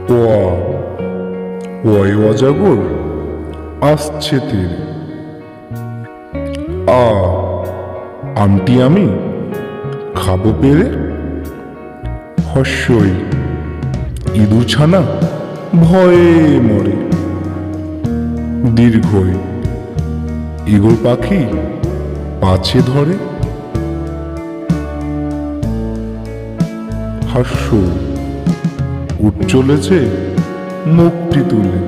ওয়া ওই অজাগর আসছে তীরে। আমটি আমি খাবো পেরে। হস্যই ইঁদুর ছানা ভয়ে মরে। দীর্ঘই ইগল পাখি পাছে ধরে। হাস্য উঠ চলেছে মুখটি তুলে।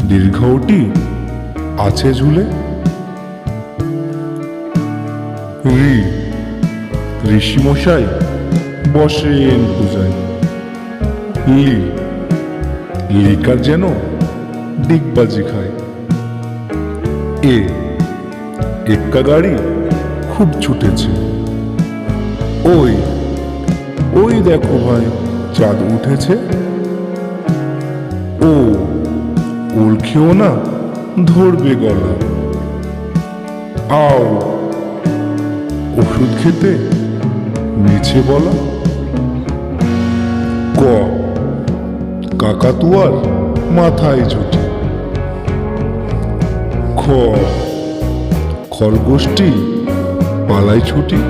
দীর্ঘটি আছে ঝুলে। ঋষিমশাই বসেন পূজায়। লিকার যেন ডিগবাজি খায়। এক্কা গাড়ি খুব ছুটেছে। ওই দেখো ভাই, চাঁদ উঠেছে। ওল খেও না, ধরবে গলা। আও ওষুধ খেতে মিছে বলা। কাকাতুয়ার মাথায় ছুটি। খরগোশটি পালায় ছুটি।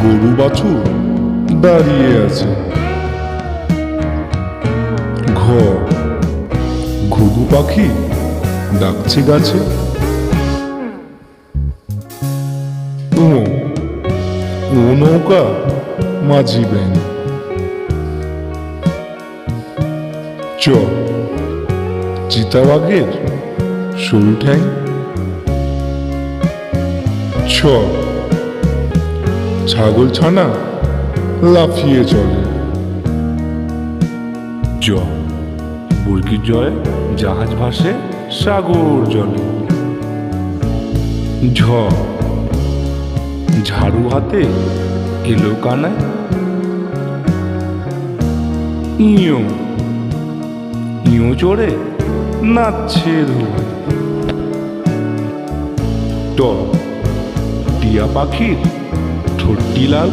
গরু বাছুর দাঁড়িয়ে আছে। ঘুঘু পাখি ডাকছে গাছে। ও নৌকা মাঝি ব্যাং। চিতাবাঘের সরু ঠ্যাং। ছাগল ছানা লাফিয়ে চলে। বুর্গির জয়ে জাহাজ ভাসে সাগর জলে। ঝাড়ু হাতে এলো কানায়। ইঁয়ো চড়ে নাচছে ধোয়ায়। টিয়া পাখির ঠোঁটটি লাল।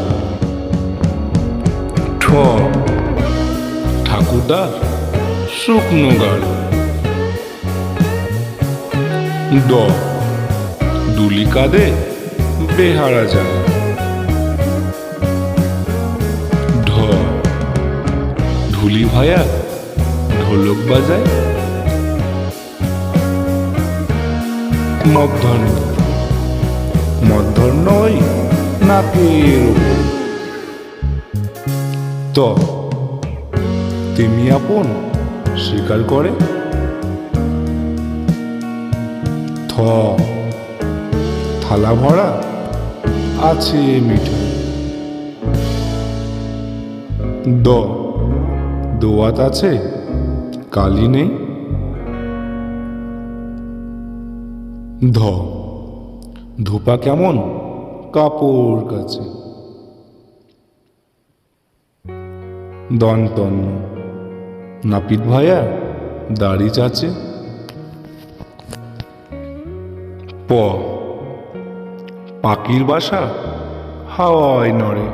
ঠাকুরদার শুকনো গাল। দুলি কাঁদে বেহারা যায়। ঢুলি ভায়া ঢোলক বাজায়। মধ্যাহ্ন ওই নাকের ওপর। তেমি আপন স্বীকার করে। থালা ভরা আছে মিঠাই। দোয়াত আছে কালি নেই। ধোপা কেমন কাপড় কাছে। দন্তন্য নাপিত ভায়া দাড়ি চাচে। পাখির বাসা হাওয়ায় নড়ে।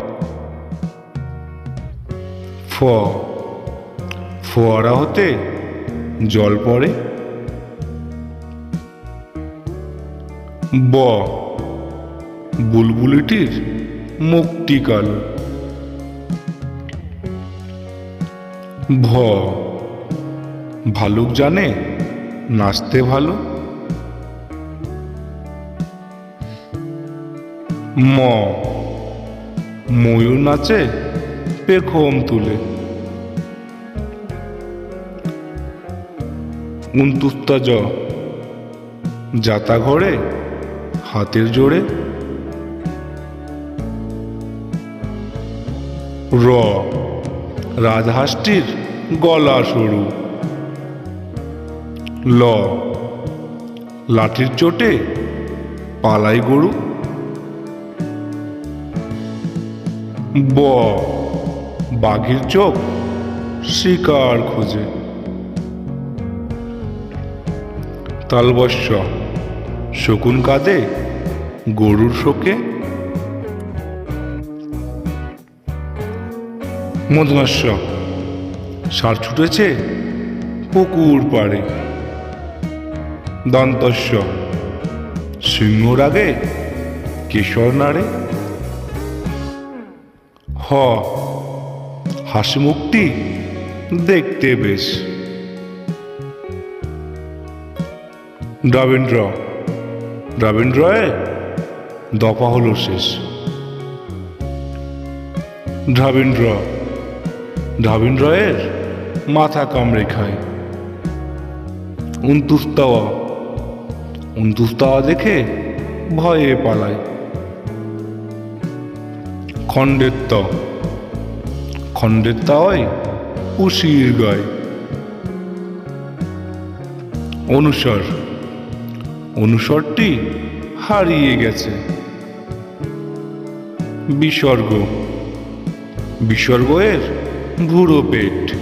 ফোয়ারা হতে জল পড়ে। বুলবুলিটির মুখটি কালো। ভালুক জানে নাচতে ভালো। ময়ূর নাচে পেখম তুলে। উনতুস্তা যাতা ঘরে হাতের জোড়ে। রাজহাঁসটির গলা সরু। লাঠির চোটে পালাই গরু। বাঘের চোখ শিকার খোঁজে। তালবস্য শকুন কাঁদে গরুর শোকে। মদনাস্য ষাঁড় ছুটেছে পুকুর পাড়ে। দন্তস্য সিংহর আগে কেশর নাড়ে। হ হাসি মুখটি দেখতে বেশ। দ্রাবিন্দ্র দ্রাবিন্দ্রয়ে দফা হলো শেষ। দ্রাবিন্দ্র দ্রাবিন্দ্রয়ের মাথা কামড়ে খায়। উন্তুস্তাওয়া দেখে ভয়ে পালায়। খণ্ডের তাওয়ায় উশির গায়। অনুসরটি হারিয়ে গেছে। বিসর্গ বিসর্গের ভুরো পেট।